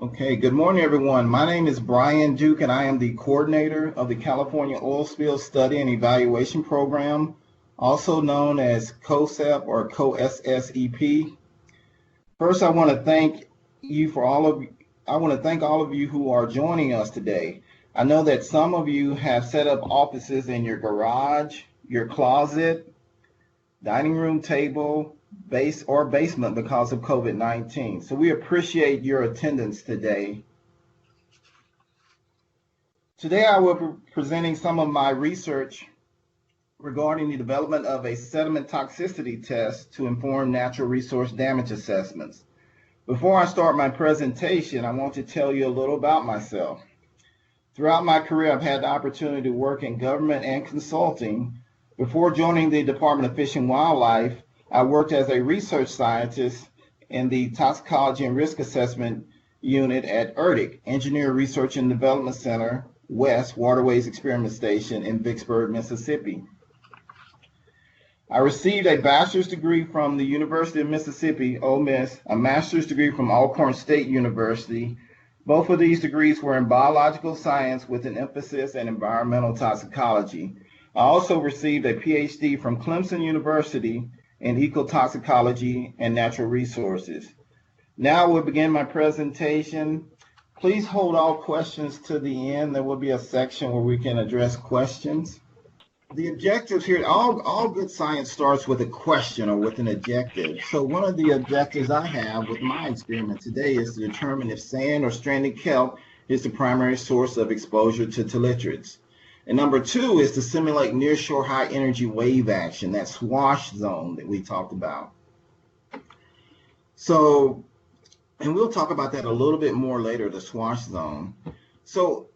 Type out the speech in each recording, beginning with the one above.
Okay, good morning, everyone. My name is Brian Duke, and I am the coordinator of the California Oil Spill Study and Evaluation Program, also known as COSEP or COSSEP. First, I want to thank all of you who are joining us today. I know that some of you have set up offices in your garage, your closet, dining room table, base or basement because of COVID-19. So we appreciate your attendance today. Today I will be presenting some of my research regarding the development of a sediment toxicity test to inform natural resource damage assessments. Before I start my presentation, I want to tell you a little about myself. Throughout my career, I've had the opportunity to work in government and consulting. Before joining the Department of Fish and Wildlife, I worked as a research scientist in the Toxicology and Risk Assessment Unit at ERDC, Engineer Research and Development Center, West Waterways Experiment Station in Vicksburg, Mississippi. I received a bachelor's degree from the University of Mississippi, Ole Miss, a master's degree from Alcorn State University. Both of these degrees were in biological science with an emphasis in environmental toxicology. I also received a PhD from Clemson University in ecotoxicology and natural resources. Now we'll begin my presentation. Please hold all questions to the end. There will be a section where we can address questions. The objectives here, all good science starts with a question or with an objective. So one of the objectives I have with my experiment today is to determine if sand or stranded kelp is the primary source of exposure to tilitrids. And number two is to simulate nearshore high energy wave action, that swash zone that we talked about. So, and we'll talk about that a little bit more later, the swash zone. So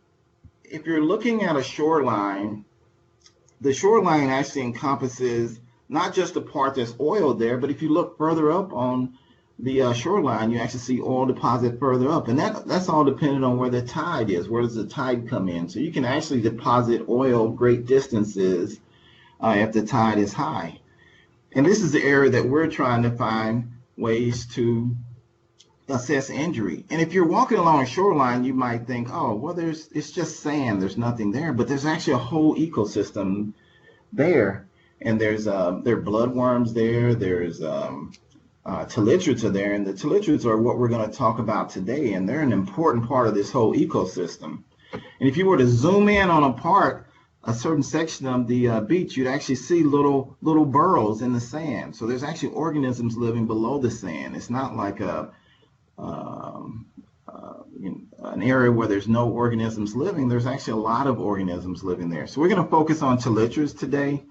if you're looking at a shoreline, the shoreline actually encompasses not just the part that's oiled there, but if you look further up on the shoreline, you actually see oil deposit further up. And that's all dependent on where the tide is. Where does the tide come in? So you can actually deposit oil great distances if the tide is high. And this is the area that we're trying to find ways to assess injury. And if you're walking along a shoreline, you might think, oh, well, it's just sand, there's nothing there. But there's actually a whole ecosystem there. And there are bloodworms there, there's tilitrids are there, and the tilitrids are what we're going to talk about today, and they're an important part of this whole ecosystem. And if you were to zoom in on a certain section of the beach, you'd actually see little burrows in the sand. So there's actually organisms living below the sand. It's not like an area where there's no organisms living. There's actually a lot of organisms living there. So we're going to focus on tilitrids today.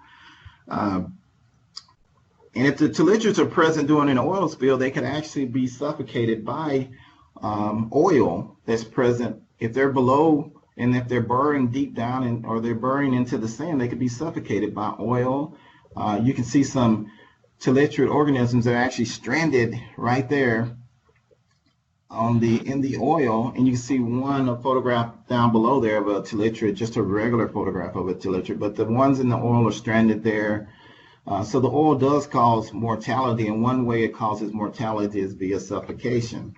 And if the tilitrids are present during an oil spill, they can actually be suffocated by oil that's present. If they're below and if they're burrowing deep down or they're burrowing into the sand, they could be suffocated by oil. You can see some tilitrid organisms that are actually stranded right there in the oil, and you can see a photograph down below there of a tilitrid, just a regular photograph of a tilitrid, but the ones in the oil are stranded there. So the oil does cause mortality, and one way it causes mortality is via suffocation.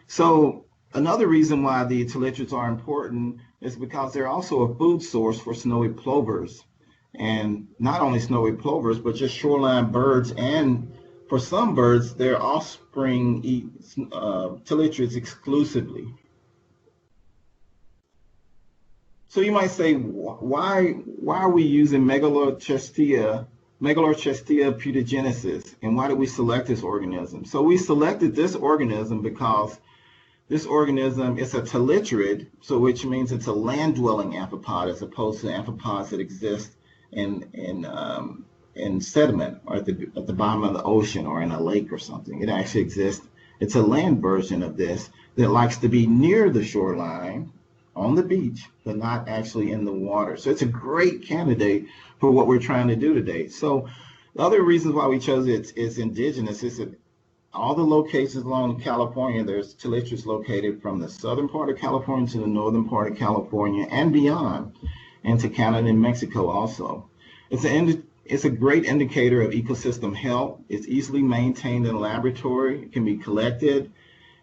So another reason why the tilitrids are important is because they're also a food source for snowy plovers. And not only snowy plovers, but just shoreline birds, and for some birds, their offspring eat tilitrids exclusively. So you might say, why are we using Megalorchestia putagenesis, and why did we select this organism? So we selected this organism because this organism is a tilitrid, so which means it's a land-dwelling amphipod as opposed to amphipods that exist in sediment or at the bottom of the ocean or in a lake or something. It actually exists. It's a land version of this that likes to be near the shoreline on the beach, but not actually in the water. So it's a great candidate for what we're trying to do today. So the other reasons why we chose it is indigenous. Is that all the locations along California, there's tilitrids located from the southern part of California to the northern part of California and beyond, and to Canada and Mexico also. It's a great indicator of ecosystem health. It's easily maintained in a laboratory. It can be collected,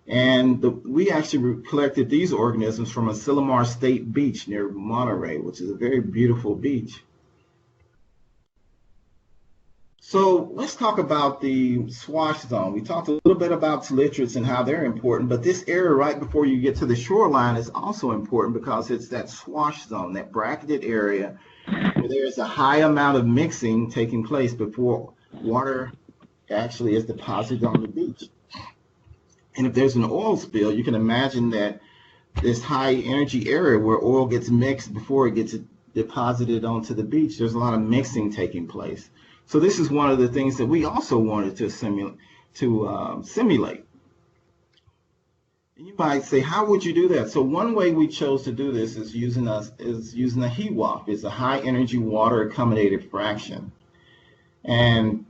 And we actually collected these organisms from Asilomar State Beach near Monterey, which is a very beautiful beach. So let's talk about the swash zone. We talked a little bit about salitrates and how they're important, but this area right before you get to the shoreline is also important because it's that swash zone, that bracketed area where there's a high amount of mixing taking place before water actually is deposited on the beach. And if there's an oil spill, you can imagine that this high energy area where oil gets mixed before it gets deposited onto the beach, there's a lot of mixing taking place. So this is one of the things that we also wanted to simulate. And you might say, how would you do that? So one way we chose to do this is using a HEWAF. It's a high energy water accommodated fraction. And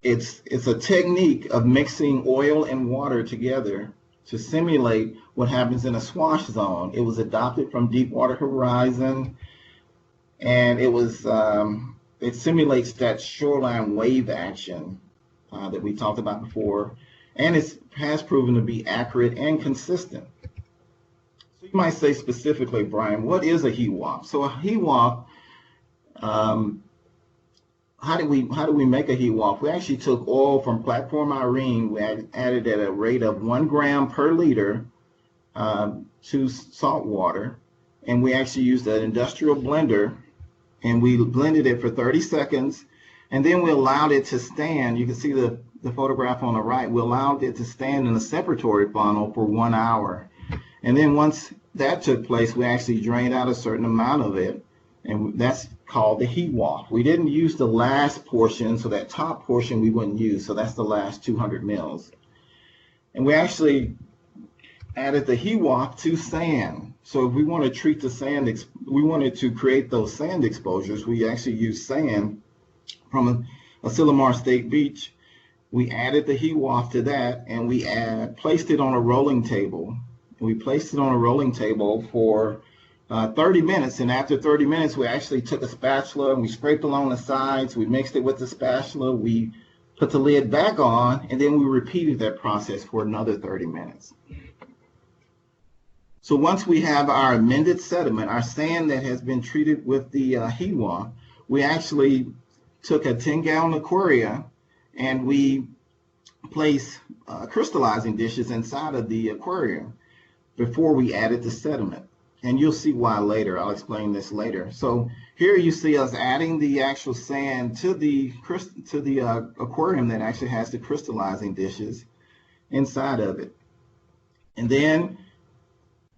it's a technique of mixing oil and water together to simulate what happens in a swash zone. It was adopted from Deepwater Horizon, and it simulates that shoreline wave action that we talked about before, and it has proven to be accurate and consistent. So you might say specifically, Brian, what is a HEWAF? So a HEWAF, how do we make a HEWAF? We actually took oil from platform Irene. We added at a rate of 1 gram per liter to salt water, and we actually used an industrial blender, and we blended it for 30 seconds, and then we allowed it to stand. You can see the photograph on the right. We allowed it to stand in a separatory funnel for 1 hour, and then once that took place, we actually drained out a certain amount of it, and that's called the HEWAF. We didn't use the last portion, so that top portion we wouldn't use, so that's the last 200 mils. And we actually added the HEWAF to sand. So if we want to treat the sand, we wanted to create those sand exposures, we actually used sand from Asilomar State Beach. We added the HEWAF to that, and we placed it on a rolling table. We placed it on a rolling table for 30 minutes, and after 30 minutes, we actually took a spatula and we scraped along the sides. We mixed it with the spatula. We put the lid back on, and then we repeated that process for another 30 minutes. So once we have our amended sediment, our sand that has been treated with the HEWAF, we actually took a 10-gallon aquarium and we placed crystallizing dishes inside of the aquarium before we added the sediment. And you'll see why later. I'll explain this later. So here you see us adding the actual sand to the aquarium that actually has the crystallizing dishes inside of it. And then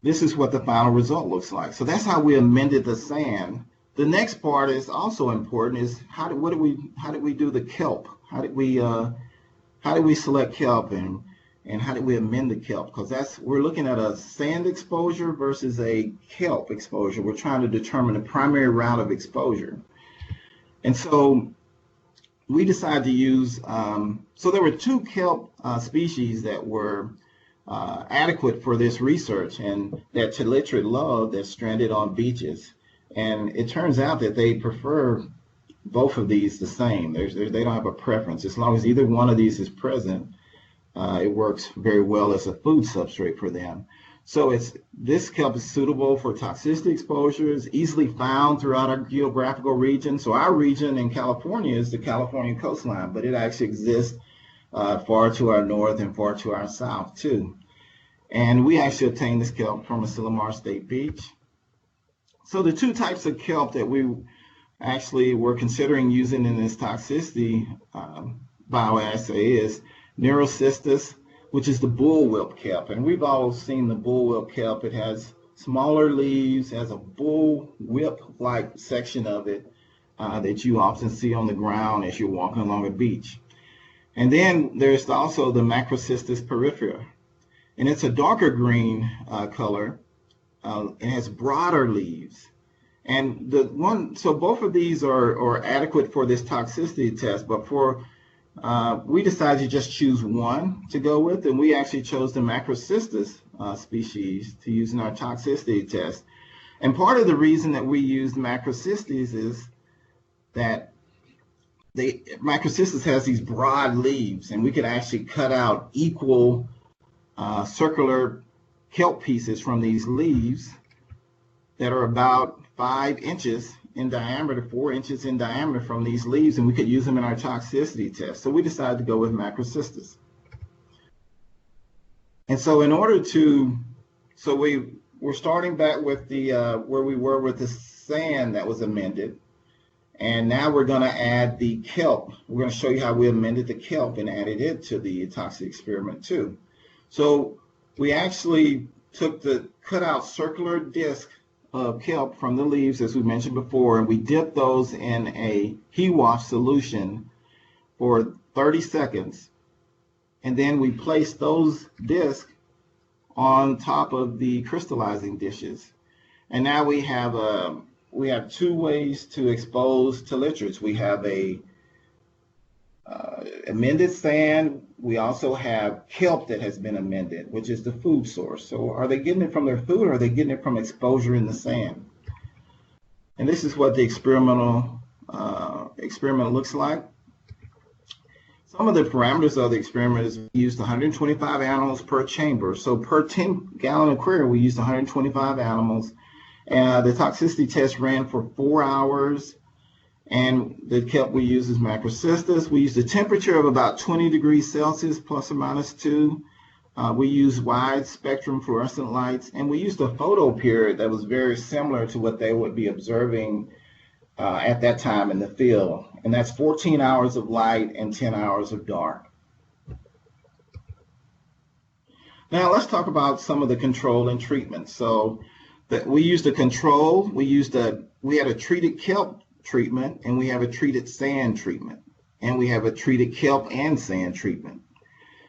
this is what the final result looks like. So that's how we amended the sand. The next part is also important, is how did we do the kelp? How did we select kelp, and how did we amend the kelp? Because we're looking at a sand exposure versus a kelp exposure. We're trying to determine the primary route of exposure. And so we decided to use, so there were 2 kelp species that were adequate for this research, and that Chalitrid love that's stranded on beaches. And it turns out that they prefer both of these the same. They don't have a preference. As long as either one of these is present, it works very well as a food substrate for them. So this kelp is suitable for toxicity exposures, easily found throughout our geographical region. So our region in California is the California coastline, but it actually exists far to our north and far to our south too. And we actually obtained this kelp from Asilomar State Beach. So the 2 types of kelp that we actually were considering using in this toxicity bioassay is Neurocystis, which is the bullwhip kelp. And we've all seen the bullwhip kelp. It has smaller leaves, has a bullwhip-like section of it that you often see on the ground as you're walking along a beach. And then there's also the Macrocystis peripherea. And it's a darker green color. It has broader leaves. And so both of these are adequate for this toxicity test, but we decided to just choose one to go with, and we actually chose the Macrocystis species to use in our toxicity test. And part of the reason that we used Macrocystis is that Macrocystis has these broad leaves, and we could actually cut out equal circular kelp pieces from these leaves that are about 5 inches in diameter, 4 inches in diameter from these leaves, and we could use them in our toxicity test. So we decided to go with macrocystis. And so in order to, so we're starting back with the where we were with the sand that was amended. And now we're going to add the kelp. We're going to show you how we amended the kelp and added it to the toxic experiment too. So we actually took the cut out circular disc of kelp from the leaves, as we mentioned before, and we dipped those in a heat wash solution for 30 seconds. And then we placed those discs on top of the crystallizing dishes. And now we have 2 ways to expose to literates. We have a amended sand. We also have kelp that has been amended, which is the food source. So are they getting it from their food, or are they getting it from exposure in the sand? And this is what the experiment looks like. Some of the parameters of the experiment is we used 125 animals per chamber. So per 10-gallon aquarium, we used 125 animals. The toxicity test ran for 4 hours, and the kelp we use is macrocystis. We used a temperature of about 20 degrees Celsius, plus or minus 2. We used wide spectrum fluorescent lights, and we used a photo period that was very similar to what they would be observing at that time in the field. And that's 14 hours of light and 10 hours of dark. Now let's talk about some of the control and treatment. So we used a control, we had a treated kelp treatment, and we have a treated sand treatment, and we have a treated kelp and sand treatment.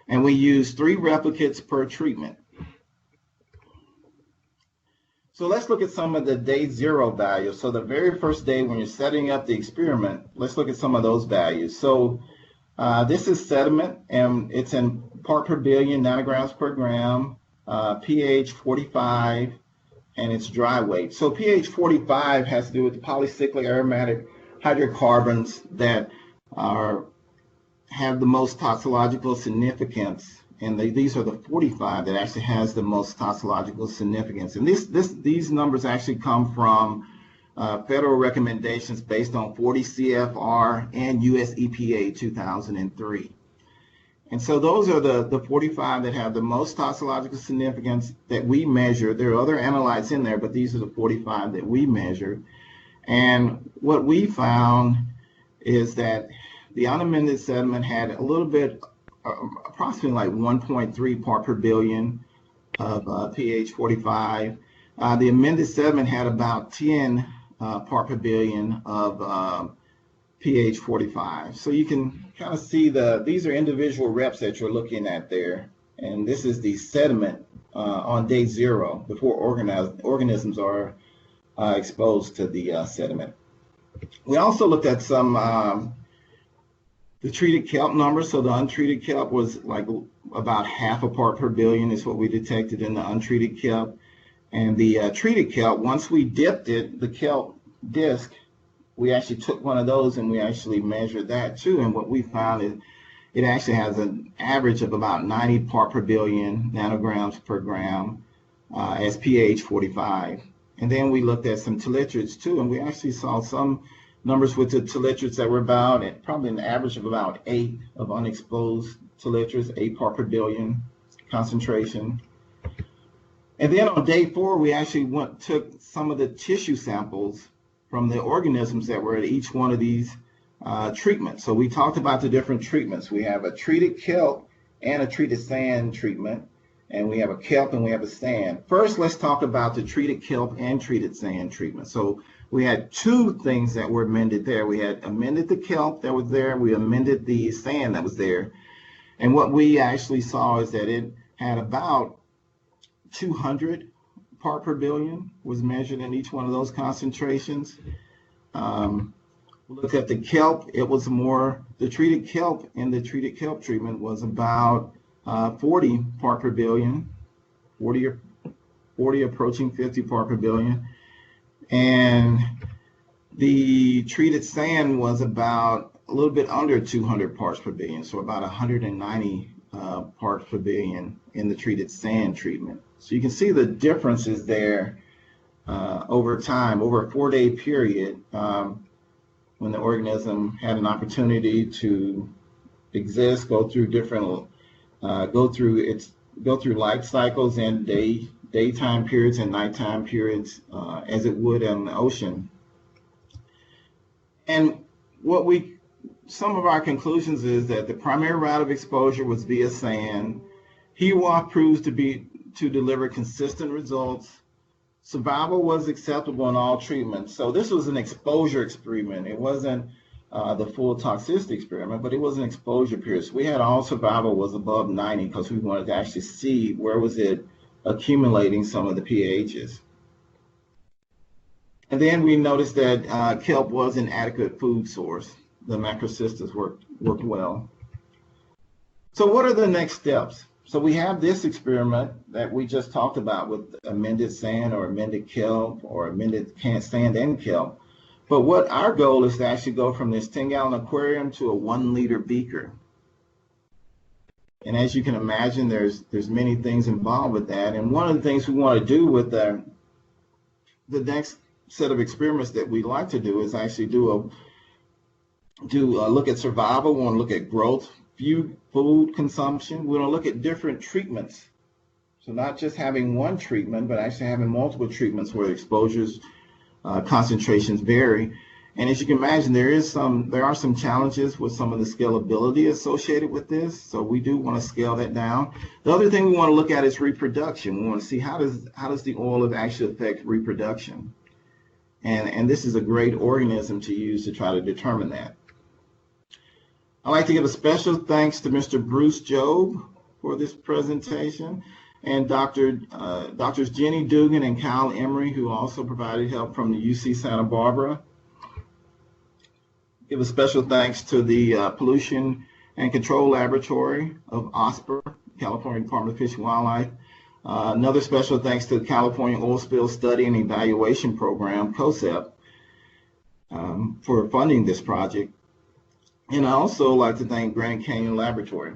And we use 3 replicates per treatment. So let's look at some of the day 0 values. So the very first day when you're setting up the experiment, let's look at some of those values. So this is sediment, and it's in part per billion, nanograms per gram, pH 45, and it's dry weight. So pH 45 has to do with the polycyclic aromatic hydrocarbons that have the most toxicological significance, and these are the 45 that actually has the most toxicological significance. And these numbers actually come from federal recommendations based on 40 CFR and US EPA 2003. And so those are the 45 that have the most toxicological significance that we measure. There are other analytes in there, but these are the 45 that we measure. And what we found is that the unamended sediment had a little bit, approximately like 1.3 part per billion of pH 45. The amended sediment had about 10 part per billion of pH 45. So you can kind of see these are individual reps that you're looking at there. And this is the sediment on day 0 before organisms are exposed to the sediment. We also looked at some the treated kelp numbers. So the untreated kelp was like about half a part per billion is what we detected in the untreated kelp. And the treated kelp, once we dipped it, the kelp disc, we actually took one of those and we actually measured that too. And what we found is it actually has an average of about 90 part per billion nanograms per gram as pH 45. And then we looked at some telitrates too, and we actually saw some numbers with the telitrates that were about probably an average of about 8 of unexposed telitrates, 8 part per billion concentration. And then on day 4, we actually took some of the tissue samples from the organisms that were at each one of these treatments. So we talked about the different treatments. We have a treated kelp and a treated sand treatment, and we have a kelp and we have a sand. First, let's talk about the treated kelp and treated sand treatment. So we had 2 things that were amended there. We had amended the kelp that was there, we amended the sand that was there. And what we actually saw is that it had about 200 part per billion was measured in each one of those concentrations. Look at the kelp, it was more, the treated kelp in the treated kelp treatment was about 40 part per billion, 40 approaching 50 part per billion. And the treated sand was about a little bit under 200 parts per billion, so about 190 parts per billion in the treated sand treatment. So you can see the differences there over time, over a 4-day period, when the organism had an opportunity to exist, go through life cycles and daytime periods and nighttime periods, as it would in the ocean. And some of our conclusions is that the primary route of exposure was via sand. HEWA proves to deliver consistent results. Survival was acceptable in all treatments. So this was an exposure experiment. It wasn't the full toxicity experiment, but it was an exposure period. So we had all survival was above 90 because we wanted to actually see where was it accumulating some of the pHs. And then we noticed that kelp was an adequate food source. The macrocystis worked well. So what are the next steps? So we have this experiment that we just talked about with amended sand or amended kelp or amended sand and kelp. But what our goal is to actually go from this 10-gallon aquarium to a 1-liter beaker. And as you can imagine, there's many things involved with that. And one of the things we want to do with the next set of experiments that we'd like to do is actually do a look at survival. We want to look at growth, food consumption. We want to look at different treatments. So not just having one treatment, but actually having multiple treatments where exposures, concentrations vary. And as you can imagine, there are some challenges with some of the scalability associated with this. So we do want to scale that down. The other thing we want to look at is reproduction. We want to see how does the oil actually affect reproduction. And this is a great organism to use to try to determine that. I'd like to give a special thanks to Mr. Bruce Jobe for this presentation, and Doctors Jenny Dugan and Kyle Emery, who also provided help from the UC Santa Barbara. Give a special thanks to the Pollution and Control Laboratory of OSPR, California Department of Fish and Wildlife. Another special thanks to the California Oil Spill Study and Evaluation Program, COSEP, for funding this project. And I also like to thank Grand Canyon Laboratory.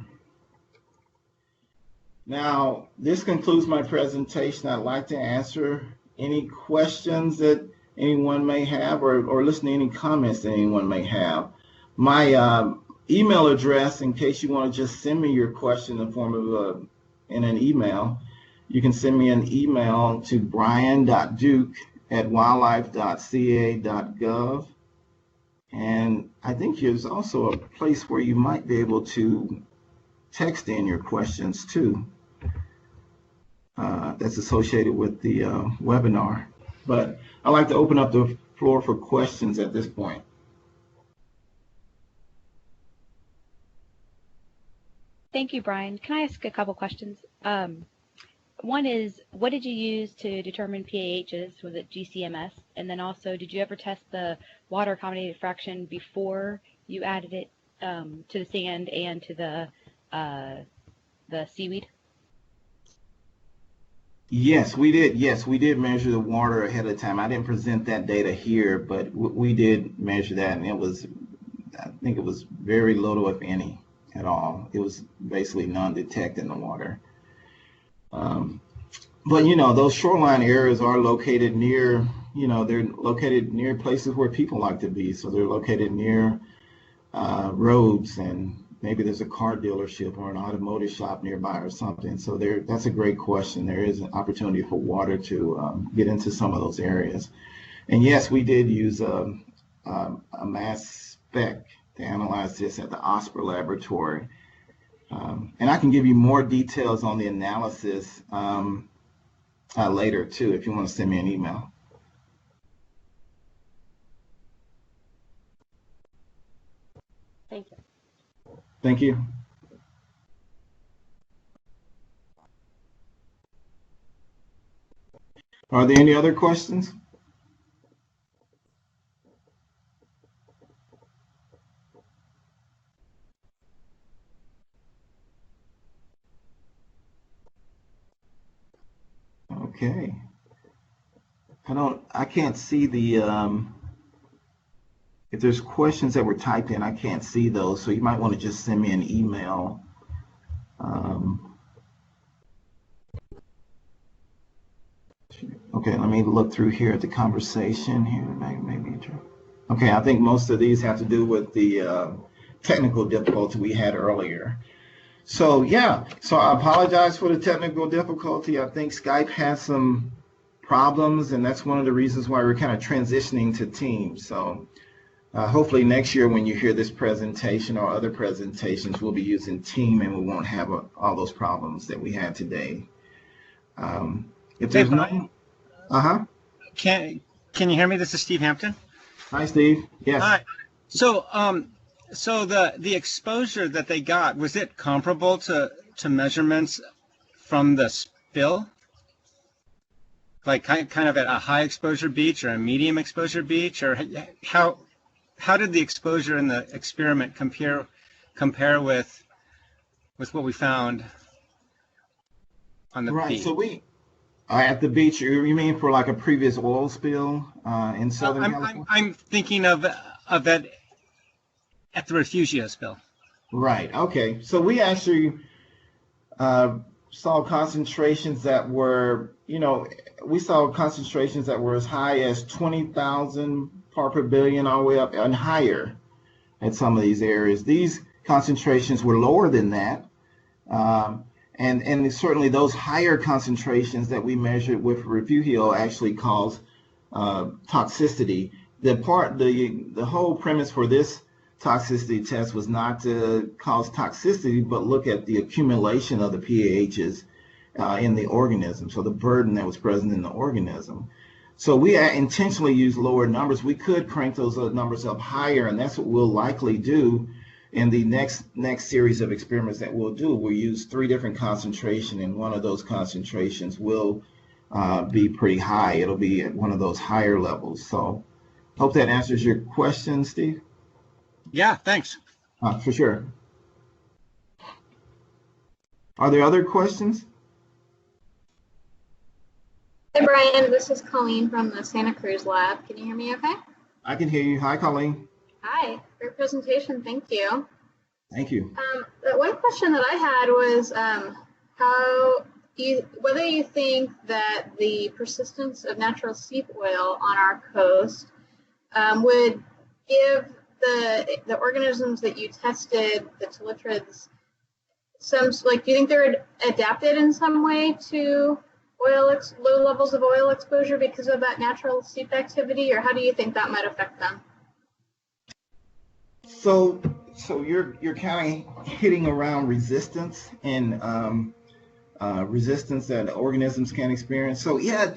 Now, this concludes my presentation. I'd like to answer any questions that anyone may have or listen to any comments that anyone may have. My email address, in case you want to just send me your question in the form of in an email, you can send me an email to brian.duke@wildlife.ca.gov. And I think there's also a place where you might be able to text in your questions too. That's associated with the webinar. But I'd like to open up the floor for questions at this point. Thank you, Brian. Can I ask a couple questions? One is, what did you use to determine pHs? Was it GCMS? And then also, did you ever test the water accommodated fraction before you added it to the sand and to the seaweed? Yes, we did. Yes, we did measure the water ahead of time. I didn't present that data here, but we did measure that, and I think it was very little, if any, at all. It was basically non-detect in the water. But those shoreline areas are located near, they're located near places where people like to be. So they're located near roads, and maybe there's a car dealership or an automotive shop nearby or something. So that's a great question. There is an opportunity for water to get into some of those areas. And yes, we did use a mass spec to analyze this at the OSPR laboratory. And I can give you more details on the analysis later too, if you want to send me an email. Thank you. Thank you. Are there any other questions? Okay. I can't see the, if there's questions that were typed in, I can't see those. So you might want to just send me an email Okay, let me look through here at the conversation here. Maybe. Okay, I think most of these have to do with the technical difficulty we had earlier. So yeah, so I apologize for the technical difficulty. I think Skype has some problems, and that's one of the reasons why we're kind of transitioning to Teams. So hopefully next year when you hear this presentation or other presentations, we'll be using Team and we won't have all those problems that we had today. If there's no, Can you hear me? This is Steve Hampton. Hi, Steve. Yes. Hi. So so the exposure that they got, was it comparable to measurements from the spill? Like kind of at a high exposure beach or a medium exposure beach, or how did the exposure in the experiment compare with what we found on the beach? So we at the beach. You mean for like a previous oil spill in Southern California? I'm thinking of that at the Refugio spill. Right. Okay. So we actually saw concentrations that were, we saw concentrations that were as high as 20,000 part per billion all the way up and higher at some of these areas. These concentrations were lower than that. And certainly those higher concentrations that we measured with Refugio actually cause toxicity. The whole premise for this toxicity test was not to cause toxicity, but look at the accumulation of the PAHs in the organism, so the burden that was present in the organism. So we intentionally used lower numbers. We could crank those numbers up higher, and that's what we'll likely do in the next series of experiments that we'll do. We'll use 3 different concentrations, and one of those concentrations will be pretty high. It'll be at one of those higher levels. So hope that answers your question, Steve. Yeah, thanks. For sure. Are there other questions? Hey, Brian, this is Colleen from the Santa Cruz lab. Can you hear me okay? I can hear you. Hi, Colleen. Hi, great presentation. Thank you. Thank you. The one question that I had was whether you think that the persistence of natural seep oil on our coast would give the organisms that you tested, the tilitrids, do you think they're adapted in some way to low levels of oil exposure because of that natural seep activity, or how do you think that might affect them? So you're kind of hitting around resistance and resistance that organisms can experience. So yeah,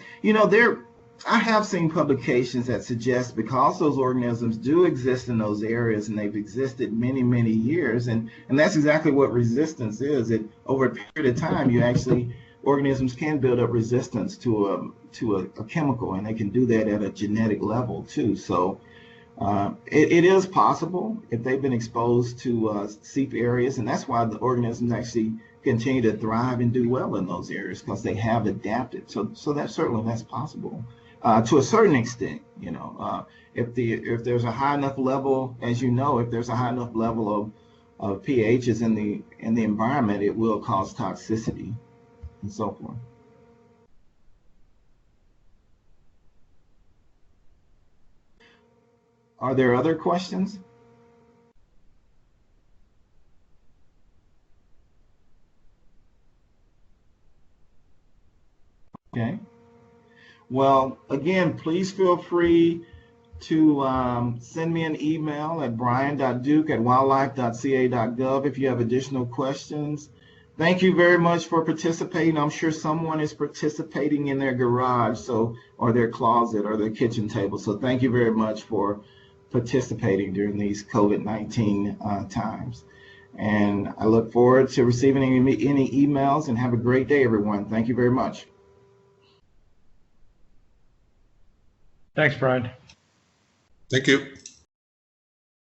I have seen publications that suggest because those organisms do exist in those areas and they've existed many, many years, and that's exactly what resistance is. Over a period of time, organisms can build up resistance to a chemical, and they can do that at a genetic level too. So it is possible if they've been exposed to seep areas, and that's why the organisms actually continue to thrive and do well in those areas, because they have adapted. So that's possible. To a certain extent, if there's a high enough level, as if there's a high enough level of pHs in the environment, it will cause toxicity and so forth. Are there other questions? Okay. Well, again, please feel free to send me an email at brian.duke@wildlife.ca.gov if you have additional questions. Thank you very much for participating. I'm sure someone is participating in their garage, or their closet or their kitchen table. So thank you very much for participating during these COVID-19 times. And I look forward to receiving any emails, and have a great day, everyone. Thank you very much. Thanks, Brian. Thank you.